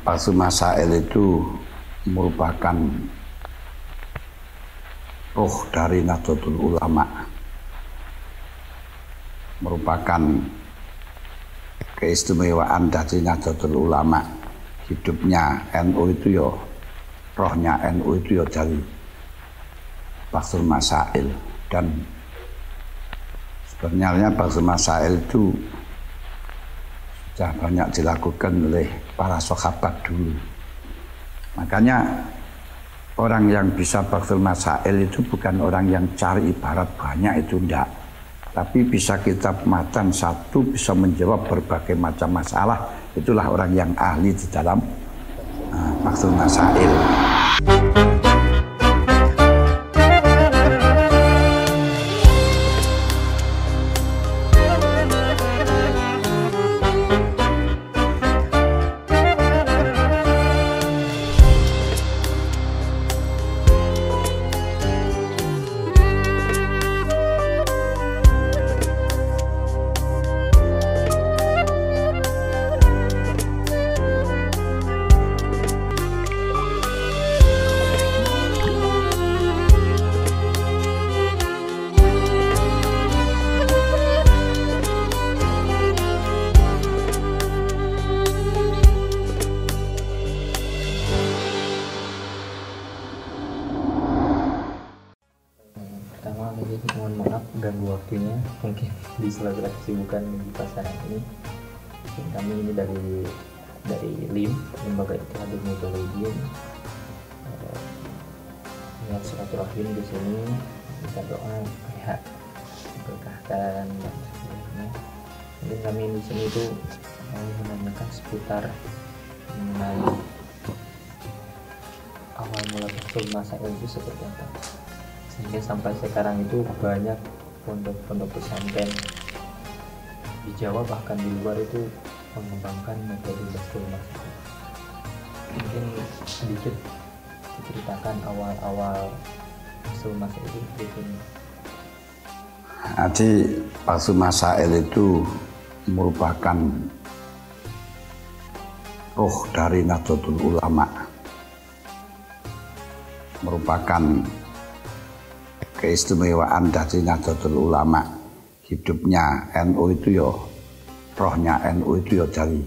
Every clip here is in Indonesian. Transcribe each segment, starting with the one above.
Baksul Masail itu merupakan roh dari Nahdlatul Ulama, merupakan keistimewaan dari Nahdlatul Ulama. Hidupnya NU itu ya, rohnya NU itu ya dari Baksul Masail. Dan sebenarnya Baksul Masail itu sudah banyak dilakukan oleh para sahabat dulu. Makanya orang yang bisa Baksul Masail itu bukan orang yang cari ibarat banyak, itu enggak. Tapi bisa kitab matan satu bisa menjawab berbagai macam masalah. Itulah orang yang ahli di dalam Baksul Masail. Mohon maaf ganggu waktunya, mungkin di sela-sela kesibukan di pasaran ini. Kami ini dari LIM, Lembaga Ittihadul Mujahidin, niat silaturahim di sini, kita doa ya berkahkan dan sebagainya. Mungkin kami di sini itu mau menanyakan seputar mengenai awal mula Baksul Masail itu seperti apa, sehingga sampai sekarang itu banyak pondok-pondok pesantren di Jawa bahkan di luar itu mengembangkan metode Baksul Masail. Mungkin sedikit diceritakan awal-awal Baksul Masail itu seperti ini. Jadi Baksul Masail itu merupakan roh dari Nahdlatul Ulama, merupakan keistimewaan dari Nahdlatul Ulama. Hidupnya NU itu ya, rohnya NU itu ya dari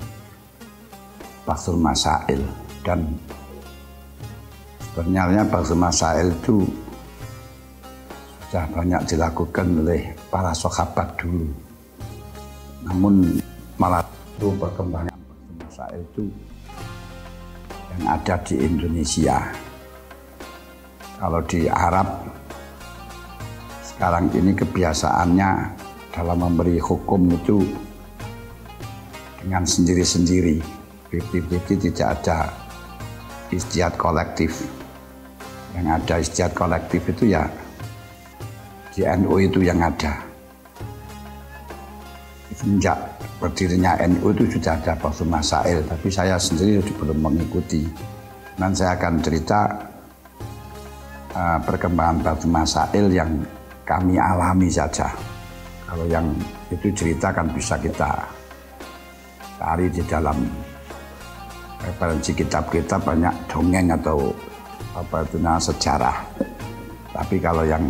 Baksul Masail. Dan sebenarnya Baksul Masail itu sudah banyak dilakukan oleh para sahabat dulu. Namun malah itu perkembangan Baksul Masail itu yang ada di Indonesia. Kalau di Arab sekarang ini kebiasaannya dalam memberi hukum itu dengan sendiri-sendiri, 50-50, tidak ada ijtihad kolektif. Yang ada ijtihad kolektif itu ya di NU itu yang ada. Sejak berdirinya NU itu sudah ada Baksul Masail, tapi saya sendiri belum mengikuti. Dan saya akan cerita perkembangan Baksul Masail yang kami alami saja. Kalau yang itu cerita kan bisa kita cari di dalam referensi kitab-kitab, banyak dongeng atau apa itu sejarah. Tapi kalau yang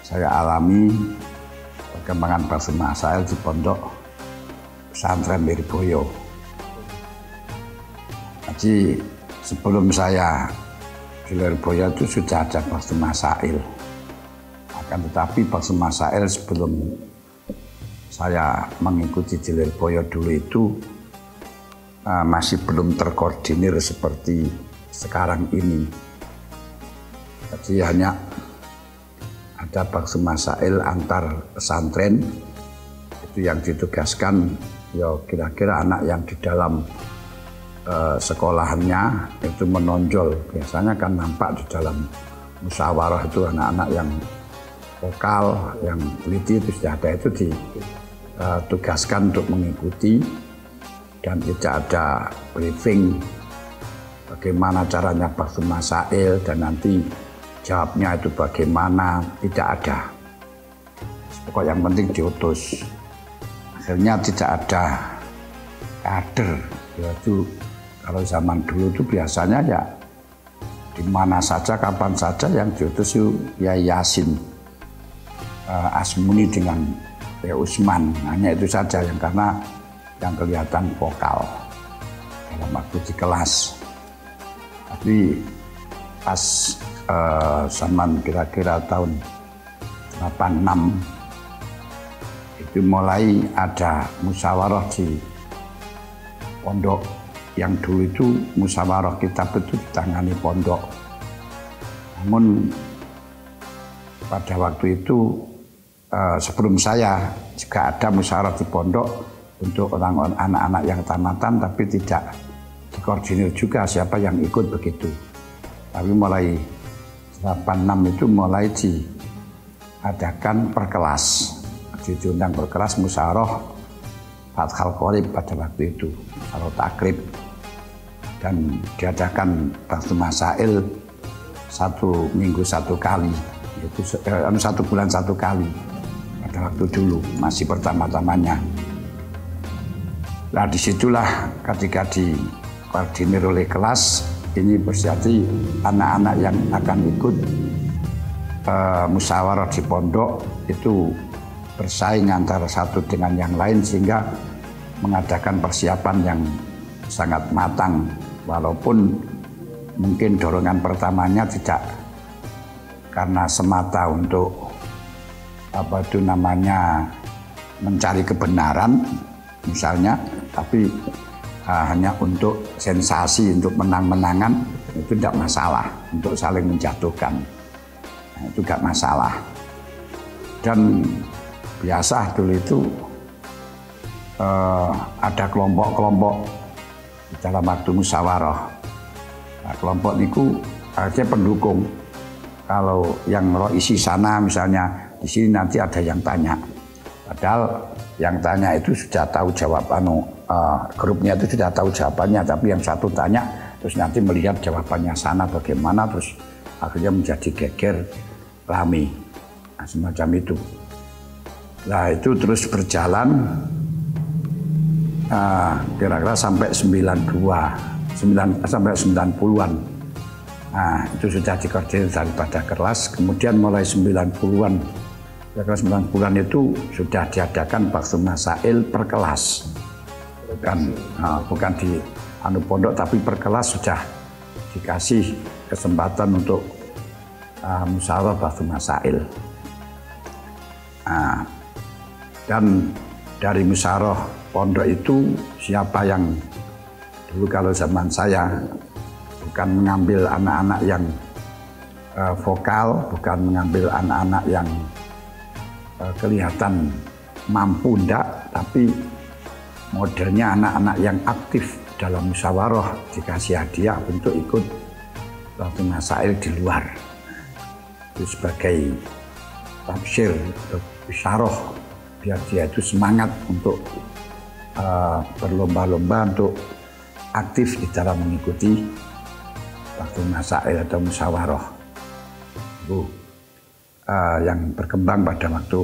saya alami perkembangan Baksul Masail di pondok pesantren Lirboyo. Jadi sebelum saya di Lirboyo itu sudah ada Baksul Masail. Akan tetapi Baksul Masail sebelum saya mengikuti di Lirboyo dulu itu masih belum terkoordinir seperti sekarang ini. Jadi hanya ada Baksul Masail antar pesantren, itu yang ditugaskan ya kira-kira anak yang di dalam sekolahannya itu menonjol. Biasanya kan nampak di dalam musyawarah itu anak-anak yang vokal, yang teliti itu sudah ada, itu ditugaskan untuk mengikuti, dan tidak ada briefing bagaimana caranya Baksul Masail dan nanti jawabnya itu bagaimana, tidak ada. Pokok yang penting diutus. Akhirnya tidak ada kader, yaitu Kalau zaman dulu itu biasanya ya di mana saja, kapan saja yang diutus itu ya Yasin, Asmuni dengan ya Usman. Hanya itu saja yang karena yang kelihatan vokal dalam waktu di kelas. Tapi pas zaman kira-kira tahun 86 itu mulai ada musyawarah di pondok. Yang dulu itu musyawarah kitab itu ditangani pondok. Namun pada waktu itu sebelum saya juga ada musyawarah di pondok untuk orang anak-anak yang tamatan, tapi tidak dikoordinir juga siapa yang ikut begitu. Tapi mulai 86 itu mulai diadakan per kelas, diundang per kelas musyawarah Fathul Qorib pada waktu itu, kalau takrib, dan diadakan waktu masail 1 minggu 1 kali, yaitu 1 bulan 1 kali pada waktu dulu masih pertama-tamanya. Nah disitulah ketika dikoordinir oleh kelas ini berarti anak-anak yang akan ikut musyawarah di pondok itu bersaing antara satu dengan yang lain sehingga mengadakan persiapan yang sangat matang, walaupun mungkin dorongan pertamanya tidak karena semata untuk mencari kebenaran misalnya, tapi hanya untuk sensasi, untuk menang-menangan, itu tidak masalah, untuk saling menjatuhkan, nah, itu tidak masalah. Dan biasa dulu itu ada kelompok-kelompok di dalam waktu musyawarah. Nah, kelompok itu artinya pendukung. Kalau yang isi sana misalnya, di sini nanti ada yang tanya. Padahal yang tanya itu sudah tahu jawaban, grupnya itu sudah tahu jawabannya, tapi yang satu tanya, terus nanti melihat jawabannya sana bagaimana, terus akhirnya menjadi geger, rame, nah, semacam itu. Nah itu terus berjalan kira-kira sampai 90-an. Nah itu sudah dikoordinir daripada kelas, kemudian mulai 90-an, kira-kira 90-an itu sudah diadakan waktu masail per kelas. Bukan di pondok, tapi per kelas sudah dikasih kesempatan untuk musyawarah waktu masail. Dan dari musyawarah pondok itu siapa yang dulu kalau zaman saya bukan mengambil anak-anak yang vokal, bukan mengambil anak-anak yang kelihatan mampu enggak, tapi modelnya anak-anak yang aktif dalam musyawarah dikasih hadiah untuk ikut waktu masail di luar. Itu sebagai tafsir atau isyarah biar dia itu semangat untuk berlomba-lomba untuk aktif di dalam mengikuti waktu masail atau musyawarah. Itu yang berkembang pada waktu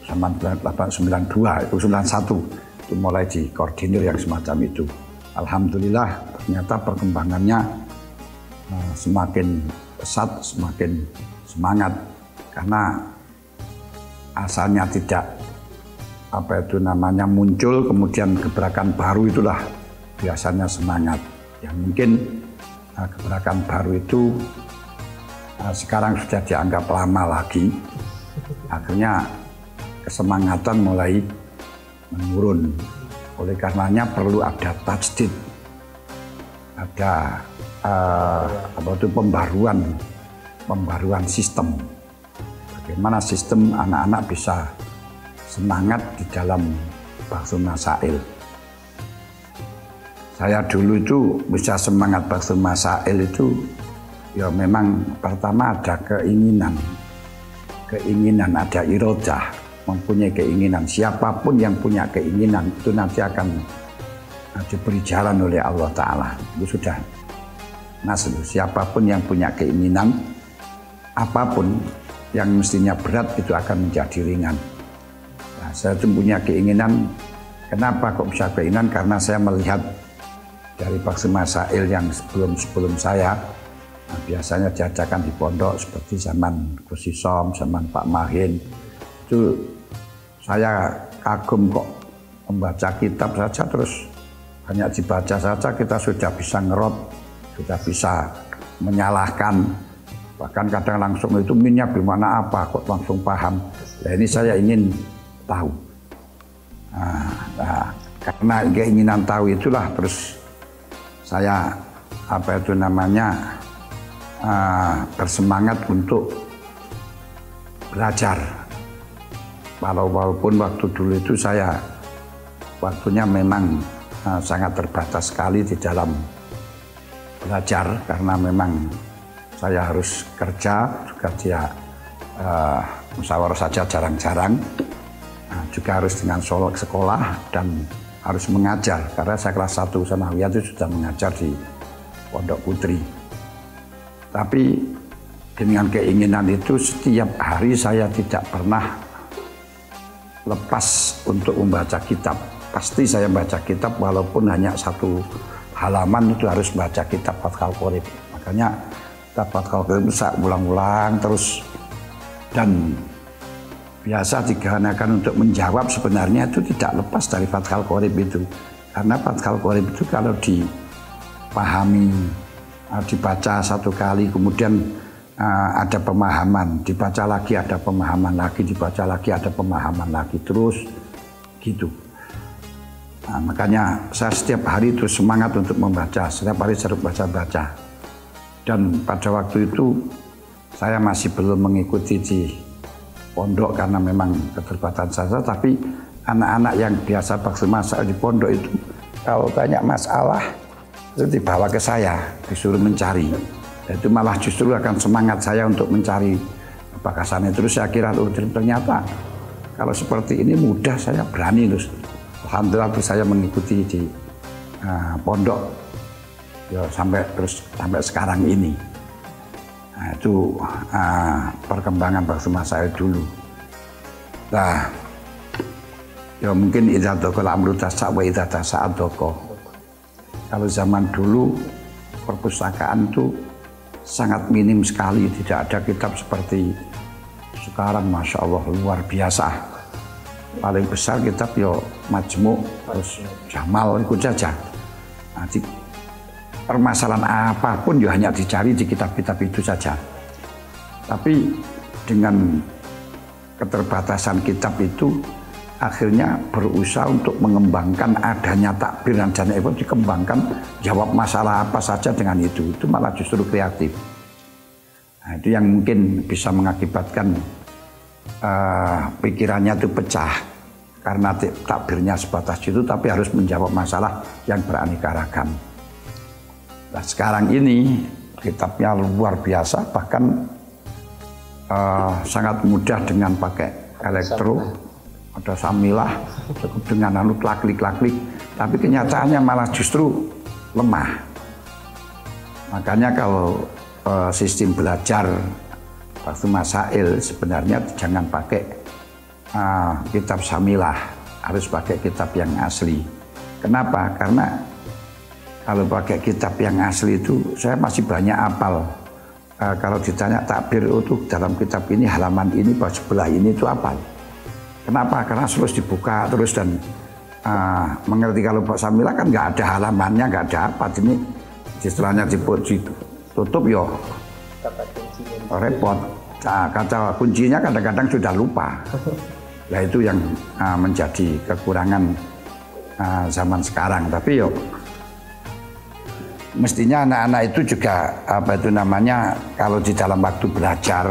zaman 92 itu 91 itu mulai dikoordinir yang semacam itu. Alhamdulillah ternyata perkembangannya semakin pesat, semakin semangat, karena asalnya tidak muncul, kemudian gebrakan baru itulah biasanya semangat. Yang mungkin gebrakan baru itu sekarang sudah dianggap lama lagi, akhirnya kesemangatan mulai menurun. Oleh karenanya perlu ada tajdid, ada pembaruan sistem. Bagaimana sistem anak-anak bisa semangat di dalam waktu masail. Saya dulu itu bisa semangat waktu masail itu ya memang pertama ada keinginan, ada irodah, mempunyai keinginan. Siapapun yang punya keinginan itu nanti akan diberi jalan oleh Allah Ta'ala. Itu sudah siapapun yang punya keinginan, apapun yang mestinya berat itu akan menjadi ringan. Nah, saya punya keinginan. Kenapa kok bisa keinginan? Karena saya melihat dari Bakti Masail yang sebelum saya. Nah, biasanya diadakan di pondok seperti zaman Gus Isom, zaman Pak Mahin. Itu saya kagum kok, membaca kitab saja terus hanya dibaca saja kita sudah bisa ngerot, sudah bisa menyalahkan. Bahkan kadang langsung itu minyak gimana apa kok langsung paham. Nah, ini saya ingin tahu. Nah, karena keinginan tahu itulah terus saya bersemangat untuk belajar. Walaupun waktu dulu itu saya waktunya memang sangat terbatas sekali di dalam belajar karena memang saya harus kerja juga dia musyawarah saja jarang-jarang, juga harus dengan sekolah dan harus mengajar karena saya kelas 1 Sanawiyah itu sudah mengajar di Pondok Putri. Tapi dengan keinginan itu setiap hari saya tidak pernah lepas untuk membaca kitab. Pasti saya baca kitab walaupun hanya 1 halaman itu harus baca kitab Fathul Qorib. Makanya kitab Fathul Qorib itu saya ulang-ulang terus dan biasa digunakan untuk menjawab sebenarnya itu tidak lepas dari Fathul Qorib itu. Karena Fathul Qorib itu kalau dipahami, dibaca 1 kali kemudian ada pemahaman, dibaca lagi ada pemahaman lagi, dibaca lagi ada pemahaman lagi, terus gitu. Nah, makanya saya setiap hari itu semangat untuk membaca, setiap hari saya baca-baca. Dan pada waktu itu saya masih belum mengikuti di pondok karena memang keterbatasan saya, tapi anak-anak yang biasa Bakti Masail di pondok itu kalau tanya masalah itu dibawa ke saya, disuruh mencari. Dan itu malah justru akan semangat saya untuk mencari bakasannya. Terus saya kira ternyata kalau seperti ini mudah, saya berani terus. Alhamdulillah itu saya mengikuti di pondok ya, sampai sekarang ini. Nah, itu perkembangan Bakti Masail dulu. Nah, ya mungkin idza dzaqal amru tasa wa idza tasa'ad dzaqo. Kalau zaman dulu perpustakaan itu sangat minim sekali, tidak ada kitab seperti sekarang, Masya Allah luar biasa. Paling besar kitab ya Majmu' terus Jamal itu saja. Nah, permasalahan apapun ya hanya dicari di kitab-kitab itu saja. Tapi dengan keterbatasan kitab itu akhirnya berusaha untuk mengembangkan adanya takbir dan jana itu dikembangkan, jawab masalah apa saja dengan itu malah justru kreatif. Nah, itu yang mungkin bisa mengakibatkan pikirannya itu pecah karena takbirnya sebatas itu, tapi harus menjawab masalah yang beraneka ragam. Nah, sekarang ini kitabnya luar biasa, bahkan sangat mudah dengan pakai elektro. Ada samilah, cukup dengan klik, tapi kenyataannya malah justru lemah. Makanya kalau sistem belajar Bakti Masail sebenarnya jangan pakai kitab samilah, harus pakai kitab yang asli. Kenapa? Karena kalau pakai kitab yang asli itu saya masih banyak hafal. Kalau ditanya takbir itu dalam kitab ini halaman ini bawah sebelah ini itu apa? Kenapa? Karena terus dibuka terus dan mengerti kalau Pak Samila kan nggak ada halamannya, nggak ada apa. Ini istilahnya ditutup yo repot. Kata kuncinya kadang-kadang sudah lupa. Nah, itu yang menjadi kekurangan zaman sekarang. Tapi yo mestinya anak-anak itu juga kalau di dalam waktu belajar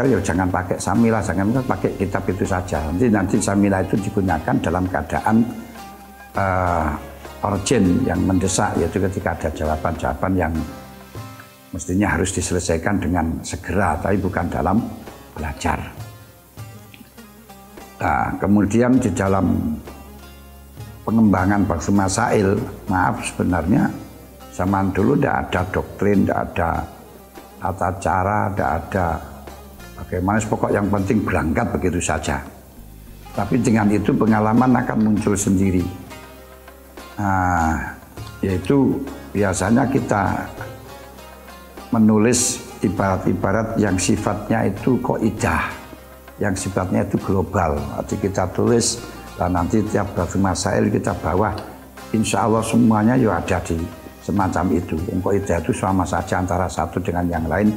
ya jangan pakai samilah, jangan pakai kitab itu saja. Nanti samilah itu digunakan dalam keadaan urgent yang mendesak, yaitu ketika ada jawaban-jawaban yang mestinya harus diselesaikan dengan segera, tapi bukan dalam belajar. Nah, kemudian di dalam pengembangan Bakti Masail, maaf sebenarnya zaman dulu tidak ada doktrin, tidak ada tata cara, tidak ada bagaimana, pokok yang penting berangkat begitu saja. Tapi dengan itu pengalaman akan muncul sendiri. yaitu biasanya kita menulis ibarat-ibarat yang sifatnya itu kaidah, yang sifatnya itu global. Arti kita tulis dan nanti tiap bab masail kita bawa, insya Allah semuanya ya ada di semacam itu. Kaidah itu sama saja antara satu dengan yang lain,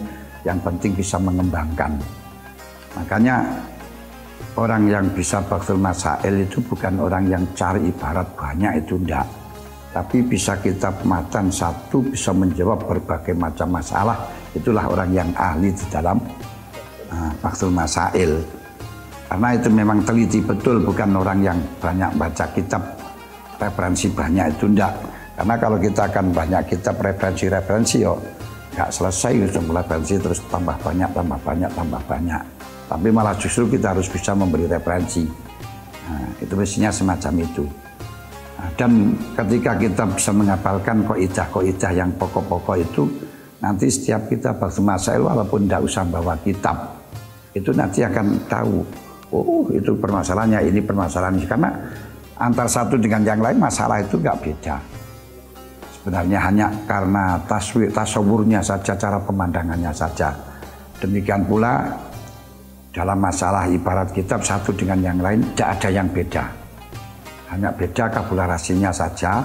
yang penting bisa mengembangkan. Makanya orang yang bisa Baqtul Masail itu bukan orang yang cari ibarat banyak, itu enggak. Tapi bisa kitab matan satu bisa menjawab berbagai macam masalah, itulah orang yang ahli di dalam Baqtul Masail. Karena itu memang teliti betul, bukan orang yang banyak baca kitab referensi banyak, itu enggak. Karena kalau kita akan banyak kitab referensi yo enggak selesai, referensi terus tambah banyak. Tapi malah justru kita harus bisa memberi referensi. Itu mestinya semacam itu. Dan ketika kita bisa menghafalkan kaidah-kaidah yang pokok-pokok itu, nanti setiap kita Baqtul Masail walaupun tidak usah bawa kitab, itu nanti akan tahu, oh itu permasalahannya, ini permasalahannya. Karena antar satu dengan yang lain masalah itu nggak beda. Sebenarnya hanya karena tasawurnya saja, cara pemandangannya saja. Demikian pula dalam masalah ibarat kitab satu dengan yang lain tidak ada yang beda. Hanya beda kalkulasinya saja,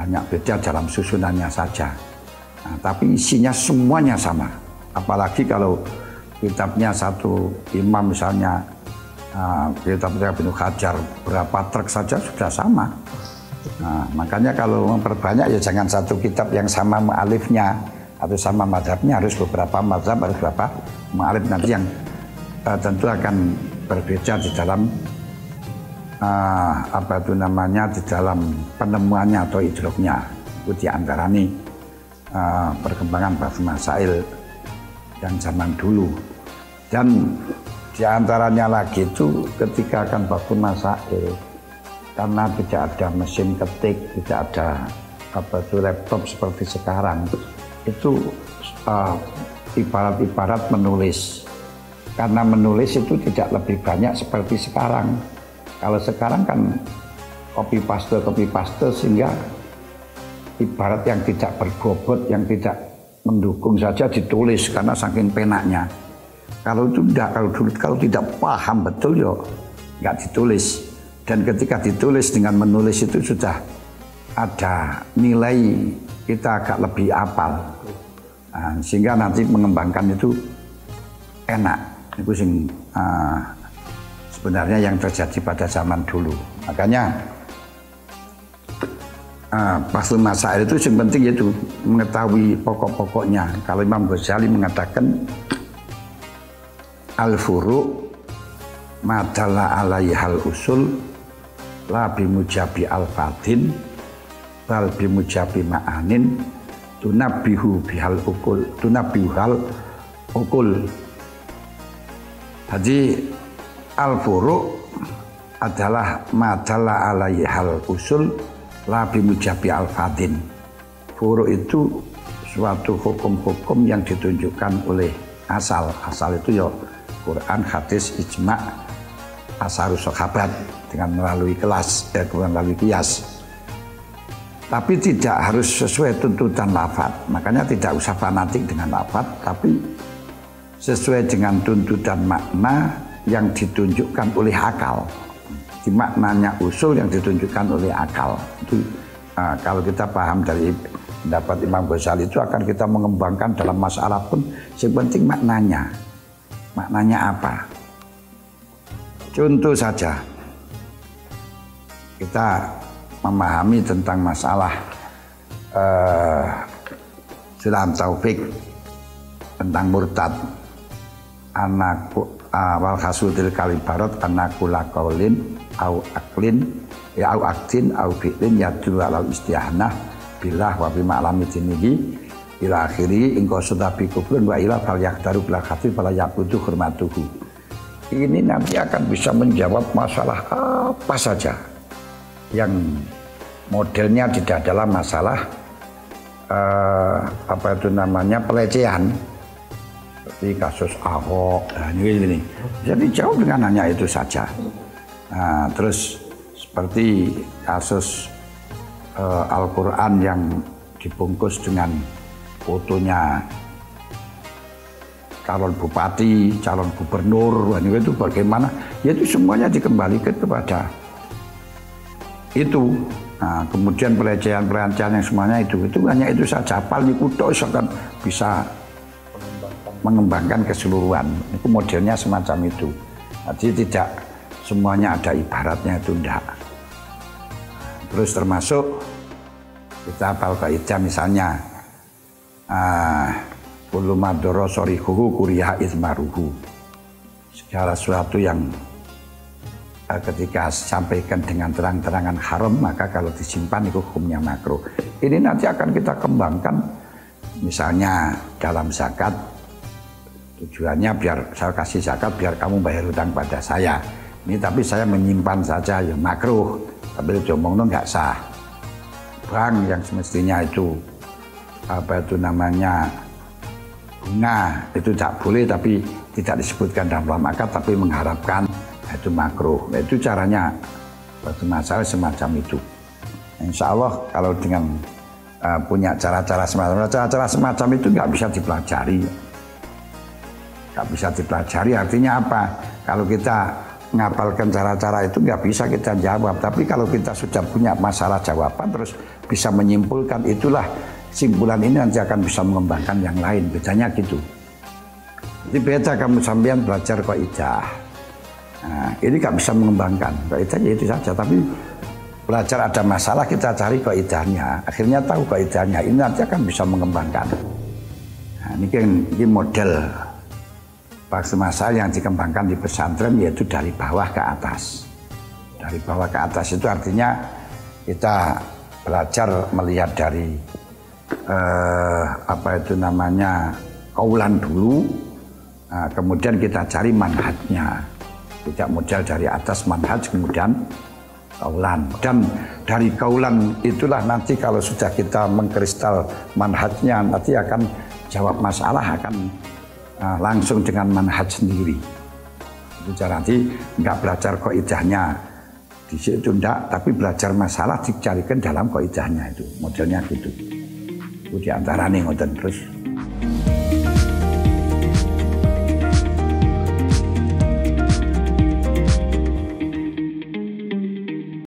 hanya beda dalam susunannya saja. Tapi isinya semuanya sama. Apalagi kalau kitabnya satu imam misalnya, kitabnya Ibnu Hajar berapa truk saja sudah sama. Makanya kalau memperbanyak ya jangan satu kitab yang sama mu'alifnya atau sama mazhabnya, harus beberapa mazhab, harus beberapa mu'alif nanti yang tentu akan berbeda di dalam di dalam penemuannya atau idroknya. Itu diantara ini perkembangan Baqtul Masail yang zaman dulu. Dan diantaranya lagi itu ketika akan Baqtul Masail, karena tidak ada mesin ketik, tidak ada laptop seperti sekarang, itu ibarat-ibarat menulis. Karena menulis itu tidak lebih banyak seperti sekarang. Kalau sekarang kan copy paste sehingga ibarat yang tidak berbobot, yang tidak mendukung saja ditulis karena saking penaknya. Kalau itu enggak, kalau tidak paham betul ya enggak ditulis. Dan ketika ditulis dengan menulis itu sudah ada nilai kita agak lebih hafal. Sehingga nanti mengembangkan itu enak. Itu sing sebenarnya yang terjadi pada zaman dulu. Makanya Baqtul Masail itu yang penting yaitu mengetahui pokok-pokoknya. Kalau Imam Ghazali mengatakan al-furu' ma dalla alaihal usul la bimujabi al-fatin bal bimujabi ma'anin tunabbihu bihal ukul. Jadi al-furu' adalah ma dalla alaihal usul la bimujabi al-fatin. Furu' itu suatu hukum-hukum yang ditunjukkan oleh asal. Asal itu ya Quran, hadis, ijma', asarus sahabat dengan melalui kelas, melalui kias. Tapi tidak harus sesuai tuntutan lafaz. Makanya tidak usah fanatik dengan lafaz, tapi sesuai dengan tuntutan makna yang ditunjukkan oleh akal. Di maknanya usul yang ditunjukkan oleh akal. Itu kalau kita paham dari pendapat Imam Ghazali itu akan kita mengembangkan dalam masalah pun, yang penting maknanya. Maknanya apa? Contoh saja, kita memahami tentang masalah silam taufik, tentang murtad. Anaku awal khasudil kalibarat anakula kaulin au aklin ya au aktin au fi'lin yadul alal istihanah billah wa bima alami dinihi ila akhiri ingko sudabi kubrun wa ila fal yakdaru bila khafif fala yakudu hurmatuhu. Ini nanti akan bisa menjawab masalah apa saja yang modelnya tidak dalam masalah pelecehan seperti kasus Ahok. Ini jadi jauh dengan hanya itu saja. Terus seperti kasus Al-Quran yang dibungkus dengan fotonya calon bupati, calon gubernur, itu bagaimana? Ya itu semuanya dikembalikan kepada itu. Nah, kemudian pelecehan-pelecehan yang semuanya itu hanya itu saja. Paling kudo akan bisa mengembangkan keseluruhan. Itu modelnya semacam itu. Jadi tidak semuanya ada ibaratnya, itu enggak. Terus termasuk kita hafal kaidah misalnya kullu madoro sorihuhu kuriha ismaruhu. Segala sesuatu yang ketika sampaikan dengan terang-terangan haram, maka kalau disimpan itu hukumnya makruh. Ini nanti akan kita kembangkan, misalnya dalam zakat, tujuannya biar saya kasih zakat biar kamu bayar hutang pada saya. Ini tapi saya menyimpan saja, ya makruh. Tapi diomongno nggak sah. Bank yang semestinya itu namanya bunga itu tidak boleh, tapi tidak disebutkan dalam akad, tapi mengharapkan itu makruh. Nah, itu caranya suatu masalah semacam itu. Insya Allah kalau dengan punya cara-cara semacam itu nggak bisa dipelajari. Nggak bisa dipelajari artinya apa? Kalau kita ngapalkan cara-cara itu nggak bisa kita jawab. Tapi kalau kita sudah punya masalah jawaban terus bisa menyimpulkan, itulah simpulan ini nanti akan bisa mengembangkan yang lain. Bedanya gitu. Jadi beda kamu sampean belajar kaidah. Nah, ini nggak bisa mengembangkan. Kaidah ya itu saja. Tapi belajar ada masalah kita cari kaidahnya. Akhirnya tahu kaidahnya. Ini nanti akan bisa mengembangkan. Nah, ini model masalah yang dikembangkan di pesantren, yaitu dari bawah ke atas. Dari bawah ke atas itu artinya kita belajar melihat dari kaulan dulu, kemudian kita cari manhajnya, tidak model dari atas manhaj kemudian kaulan. Dan dari kaulan itulah nanti kalau sudah kita mengkristal manhajnya, nanti akan jawab masalah akan langsung dengan manhaj sendiri. Itu cara nanti nggak belajar kaidahnya di situ enggak, tapi belajar masalah dicarikan dalam kaidahnya, itu modelnya gitu. Itu diantara nih ngoten terus.